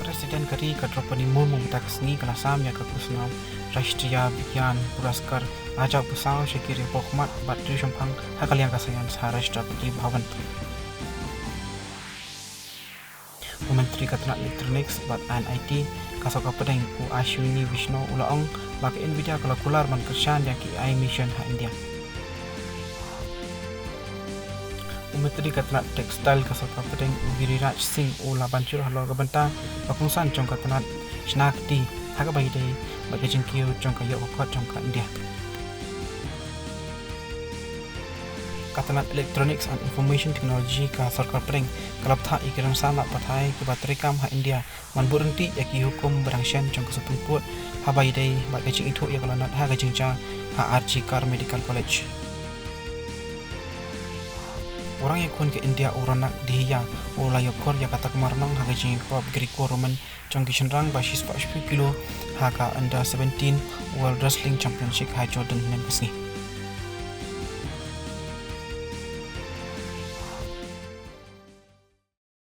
Presiden Kari Kadropani Murmu Takasni Kalasam Yakakusnam Rashtriya Vigyan Puraskar Ajab Pusau Shakiri Pokmat Batri Shumpang Hakaliang Kasayan Saharashtrapati Bhavan Menteri Katanat Electronics Bat NIT Kasoka Pedeng U Ashwini Vishnu Ulaong Bak Nvidia Kalakular Man Kershan Yaki I Mission Ha India Menteri Katanat Textile Kasoka Pedeng U Giriraj Singh Ula Bancur Halo Gabanta Bakungsan Chong Katanat Shnakti Hakabai Day Bagi Jengkiu Chong Kayok Wakot Chong Ka India Katanat Electronics and Information Technology ka Sarkar Pedeng kalaptha ikiram sama pathai ke batrikam ha India man burenti yaki hukum berangsyan chong Supreme Court habai dai ba kecing itu ya kalanat ha kecingca ha RG Kar Medical College orang yang kun ke India uranak dihiya ulayokor ya kata kemarnong ha kecing ko Greco Roman chong kishenrang ba 60 kilo ha ka under 17 World Wrestling Championship ha Jordan membesni